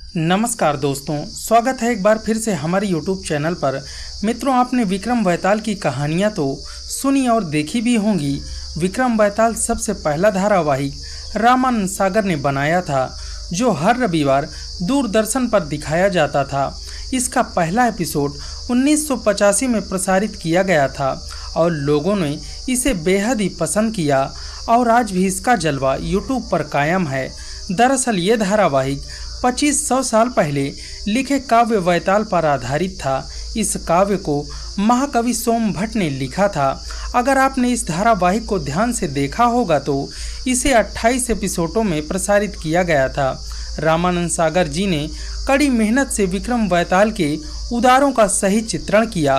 नमस्कार दोस्तों, स्वागत है एक बार फिर से हमारे YouTube चैनल पर। मित्रों, आपने विक्रम बेताल की कहानियां तो सुनी और देखी भी होंगी। विक्रम बेताल सबसे पहला धारावाहिक रामानंद सागर ने बनाया था, जो हर रविवार दूरदर्शन पर दिखाया जाता था। इसका पहला एपिसोड 1985 में प्रसारित किया गया था और लोगों ने इसे बेहद ही पसंद किया और आज भी इसका जलवा YouTube पर कायम है। दरअसल ये धारावाहिक 2500 साल पहले लिखे काव्य बेताल पर आधारित था। इस काव्य को महाकवि सोमभट्ट ने लिखा था। अगर आपने इस धारावाहिक को ध्यान से देखा होगा तो इसे 28 एपिसोडों में प्रसारित किया गया था। रामानंद सागर जी ने कड़ी मेहनत से विक्रम बेताल के उदारों का सही चित्रण किया,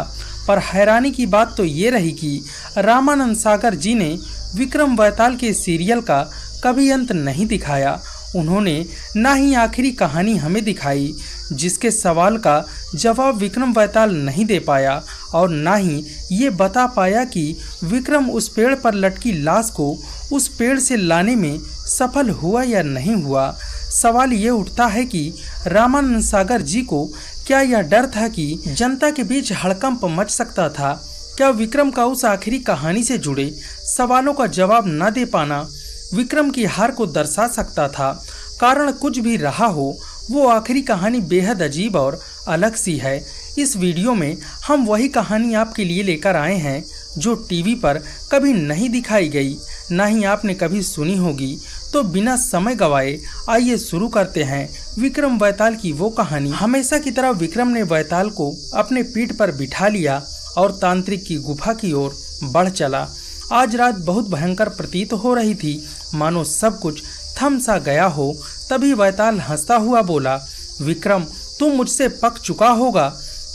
पर हैरानी की बात तो ये रही कि रामानंद सागर जी ने विक्रम बेताल के सीरियल का कभी अंत नहीं दिखाया। उन्होंने ना ही आखिरी कहानी हमें दिखाई, जिसके सवाल का जवाब विक्रम बेताल नहीं दे पाया और ना ही ये बता पाया कि विक्रम उस पेड़ पर लटकी लाश को उस पेड़ से लाने में सफल हुआ या नहीं हुआ। सवाल ये उठता है कि रामानंद सागर जी को क्या यह डर था कि जनता के बीच हड़कंप मच सकता था? क्या विक्रम का उस आखिरी कहानी से जुड़े सवालों का जवाब न दे पाना विक्रम की हार को दर्शा सकता था? कारण कुछ भी रहा हो, वो आखिरी कहानी बेहद अजीब और अलग सी है। इस वीडियो में हम वही कहानी आपके लिए लेकर आए हैं जो टीवी पर कभी नहीं दिखाई गई, ना ही आपने कभी सुनी होगी। तो बिना समय गवाए आइए शुरू करते हैं विक्रम बेताल की वो कहानी। हमेशा की तरह विक्रम ने बेताल को अपने पीठ पर बिठा लिया और तांत्रिक की गुफा की ओर बढ़ चला। आज रात बहुत भयंकर प्रतीत हो रही थी, मानो सब कुछ थम सा गया हो। तभी बेताल हंसता हुआ बोला, विक्रम, तू मुझसे पक चुका होगा,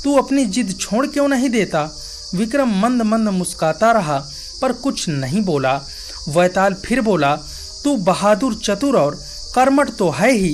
तू अपनी जिद छोड़ क्यों नहीं देता? विक्रम मंद मंद मुस्कुराता रहा पर कुछ नहीं बोला। बेताल फिर बोला, तू बहादुर, चतुर और कर्मठ तो है ही,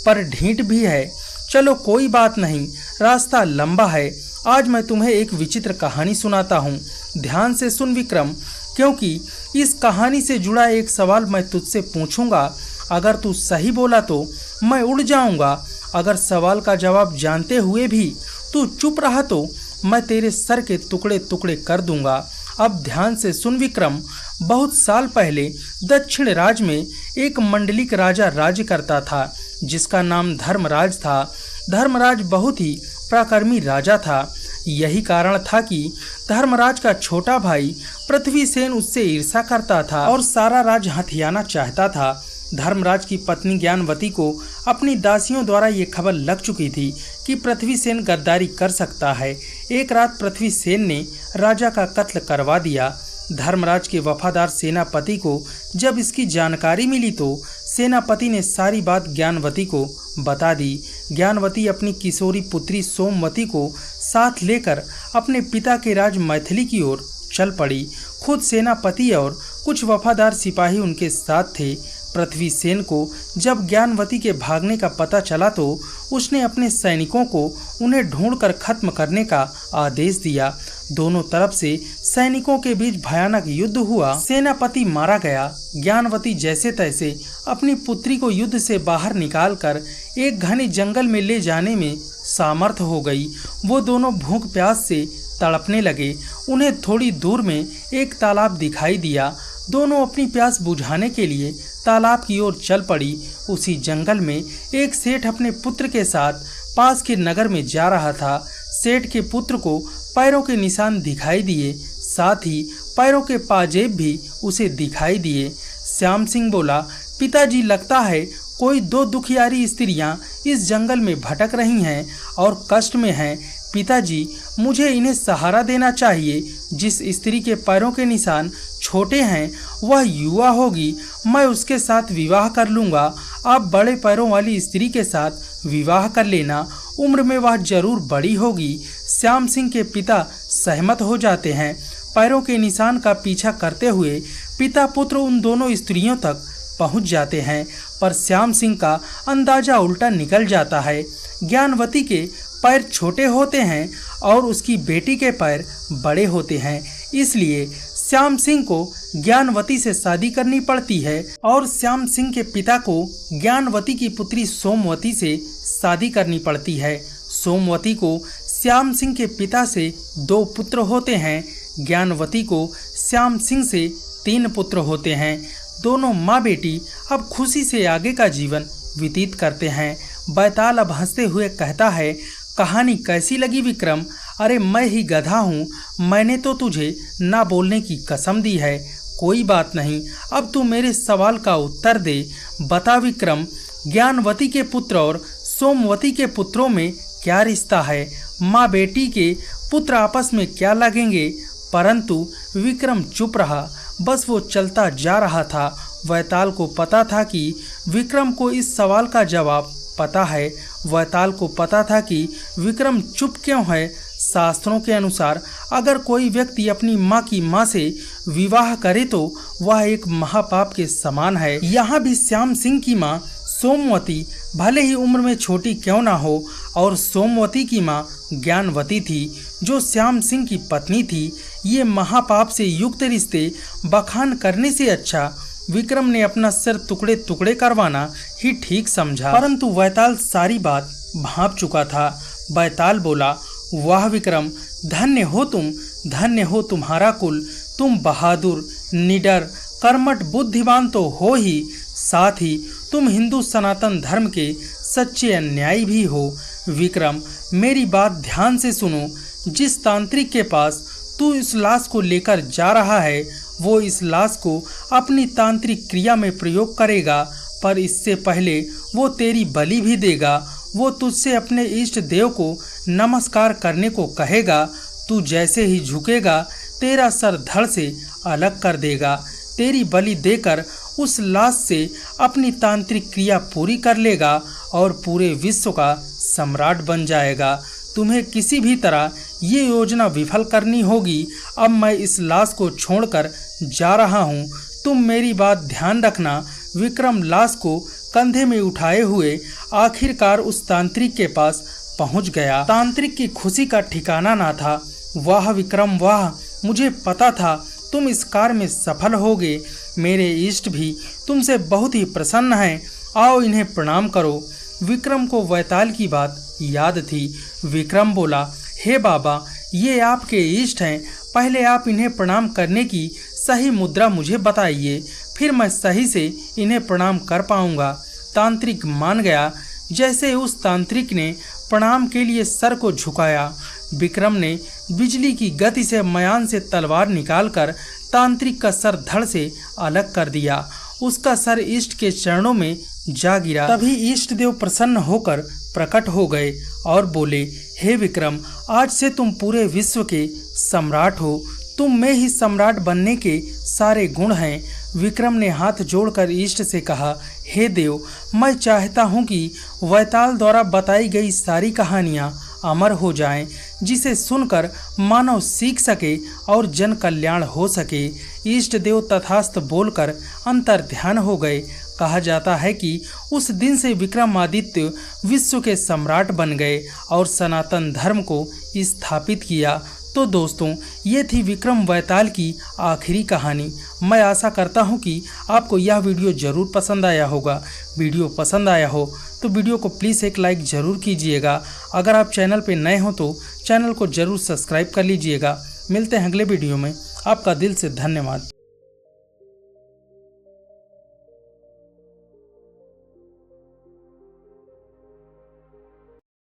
पर ढीठ भी है। चलो कोई बात नहीं, रास्ता लंबा है। आज मैं तुम्हें एक विचित्र कहानी सुनाता हूँ। ध्यान से सुन विक्रम, क्योंकि इस कहानी से जुड़ा एक सवाल मैं तुझसे पूछूंगा। अगर तू सही बोला तो मैं उड़ जाऊंगा। अगर सवाल का जवाब जानते हुए भी तू चुप रहा तो मैं तेरे सर के टुकड़े टुकड़े कर दूंगा। अब ध्यान से सुन विक्रम। बहुत साल पहले दक्षिण राज में एक मंडलिक राजा राज्य करता था, जिसका नाम धर्मराज था। धर्मराज बहुत ही पराक्रमी राजा था। यही कारण था कि धर्मराज का छोटा भाई पृथ्वीसेन उससे ईर्ष्या करता था और सारा राज हथियाना चाहता था। धर्मराज की पत्नी ज्ञानवती को अपनी दासियों द्वारा ये खबर लग चुकी थी कि पृथ्वीसेन गद्दारी कर सकता है। एक रात पृथ्वीसेन ने राजा का कत्ल करवा दिया। धर्मराज के वफादार सेनापति को जब इसकी जानकारी मिली तो सेनापति ने सारी बात ज्ञानवती को बता दी। ज्ञानवती अपनी किशोरी पुत्री सोमवती को साथ लेकर अपने पिता के राज मैथिली की ओर चल पड़ी। खुद सेनापति और कुछ वफादार सिपाही उनके साथ थे। पृथ्वीसेन को जब ज्ञानवती के भागने का पता चला तो उसने अपने सैनिकों को उन्हें ढूंढकर खत्म करने का आदेश दिया। दोनों तरफ से सैनिकों के बीच भयानक युद्ध हुआ। सेनापति मारा गया। ज्ञानवती जैसे तैसे अपनी पुत्री को युद्ध से बाहर निकालकर एक घने जंगल में ले जाने में सामर्थ हो गई। वो दोनों भूख प्यास से तड़पने लगे। उन्हें थोड़ी दूर में एक तालाब दिखाई दिया। दोनों अपनी प्यास बुझाने के लिए तालाब की ओर चल पड़ी। उसी जंगल में एक सेठ अपने पुत्र के साथ पास के नगर में जा रहा था। सेठ के पुत्र को पैरों के निशान दिखाई दिए, साथ ही पैरों के पाजेब भी उसे दिखाई दिए। श्याम सिंह बोला, पिताजी, लगता है कोई दो दुखियारी स्त्रियां इस जंगल में भटक रही हैं और कष्ट में हैं। पिताजी, मुझे इन्हें सहारा देना चाहिए। जिस स्त्री के पैरों के निशान छोटे हैं वह युवा होगी, मैं उसके साथ विवाह कर लूँगा। आप बड़े पैरों वाली स्त्री के साथ विवाह कर लेना, उम्र में वह जरूर बड़ी होगी। श्याम सिंह के पिता सहमत हो जाते हैं। पैरों के निशान का पीछा करते हुए पिता पुत्र उन दोनों स्त्रियों तक पहुंच जाते हैं, पर श्याम सिंह का अंदाजा उल्टा निकल जाता है। ज्ञानवती के पैर छोटे होते हैं और उसकी बेटी के पैर बड़े होते हैं, इसलिए श्याम सिंह को ज्ञानवती से शादी करनी पड़ती है और श्याम सिंह के पिता को ज्ञानवती की पुत्री सोमवती से शादी करनी पड़ती है। सोमवती को श्याम सिंह के पिता से 2 पुत्र होते हैं। ज्ञानवती को श्याम सिंह से 3 पुत्र होते हैं। दोनों माँ बेटी अब खुशी से आगे का जीवन व्यतीत करते हैं। बैताल अब हंसते हुए कहता है, कहानी कैसी लगी विक्रम? अरे मैं ही गधा हूँ, मैंने तो तुझे ना बोलने की कसम दी है। कोई बात नहीं, अब तू मेरे सवाल का उत्तर दे। बता विक्रम, ज्ञानवती के पुत्र और सोमवती के पुत्रों में क्या रिश्ता है? माँ बेटी के पुत्र आपस में क्या लगेंगे? परंतु विक्रम चुप रहा, बस वो चलता जा रहा था। बैताल को पता था कि विक्रम को इस सवाल का जवाब पता है। बैताल को पता था कि विक्रम चुप क्यों है। शास्त्रों के अनुसार अगर कोई व्यक्ति अपनी माँ की माँ से विवाह करे तो वह एक महापाप के समान है। यहाँ भी श्याम सिंह की माँ सोमवती भले ही उम्र में छोटी क्यों ना हो, और सोमवती की माँ ज्ञानवती थी जो श्याम सिंह की पत्नी थी। ये महापाप से युक्त रिश्ते बखान करने से अच्छा विक्रम ने अपना सिर टुकड़े टुकड़े करवाना ही ठीक समझा। परंतु बैताल सारी बात भांप चुका था। बैताल बोला, वाह विक्रम, धन्य हो तुम, धन्य हो तुम्हारा कुल। तुम बहादुर, निडर, कर्मठ, बुद्धिमान तो हो ही, साथ ही तुम हिंदू सनातन धर्म के सच्चे अन्यायी भी हो। विक्रम, मेरी बात ध्यान से सुनो। जिस तांत्रिक के पास तू इस लाश को लेकर जा रहा है, वो इस लाश को अपनी तांत्रिक क्रिया में प्रयोग करेगा, पर इससे पहले वो तेरी बलि भी देगा। वो तुझसे अपने इष्ट देव को नमस्कार करने को कहेगा। तू जैसे ही झुकेगा, तेरा सर धड़ से अलग कर देगा। तेरी बलि देकर उस लाश से अपनी तांत्रिक क्रिया पूरी कर लेगा और पूरे विश्व का सम्राट बन जाएगा। तुम्हें किसी भी तरह ये योजना विफल करनी होगी। अब मैं इस लाश को छोड़कर जा रहा हूँ। तुम मेरी बात ध्यान रखना। विक्रम लाश को कंधे में उठाए हुए आखिरकार उस तांत्रिक के पास पहुँच गया। तांत्रिक की खुशी का ठिकाना ना था। वाह विक्रम वाह, मुझे पता था तुम इस कार्य में सफल होगे। मेरे इष्ट भी तुमसे बहुत ही प्रसन्न हैं। आओ इन्हें प्रणाम करो। विक्रम को बैताल की बात याद थी। विक्रम बोला, हे बाबा, ये आपके इष्ट हैं। पहले आप इन्हें प्रणाम करने की सही मुद्रा मुझे बताइए, फिर मैं सही से इन्हें प्रणाम कर पाऊंगा। तांत्रिक मान गया। जैसे उस तांत्रिक ने प्रणाम के लिए सर को झुकाया, विक्रम ने बिजली की गति से मयान से तलवार निकालकर तांत्रिक का सर धड़ से अलग कर दिया। उसका सर इष्ट के चरणों में जा गिरा। तभी इष्ट देव प्रसन्न होकर प्रकट हो गए और बोले, हे विक्रम, आज से तुम पूरे विश्व के सम्राट हो। तुम में ही सम्राट बनने के सारे गुण हैं। विक्रम ने हाथ जोड़कर इष्ट से कहा, हे देव, मैं चाहता हूँ कि बैताल द्वारा बताई गई सारी कहानियाँ अमर हो जाएं, जिसे सुनकर मानव सीख सके और जन कल्याण हो सके। इष्ट देव तथास्तु बोलकर अंतर ध्यान हो गए। कहा जाता है कि उस दिन से विक्रमादित्य विश्व के सम्राट बन गए और सनातन धर्म को स्थापित किया। तो दोस्तों, ये थी विक्रम बैताल की आखिरी कहानी। मैं आशा करता हूँ कि आपको यह वीडियो ज़रूर पसंद आया होगा। वीडियो पसंद आया हो तो वीडियो को प्लीज़ एक लाइक ज़रूर कीजिएगा। अगर आप चैनल पे नए हो तो चैनल को ज़रूर सब्सक्राइब कर लीजिएगा। मिलते हैं अगले वीडियो में। आपका दिल से धन्यवाद।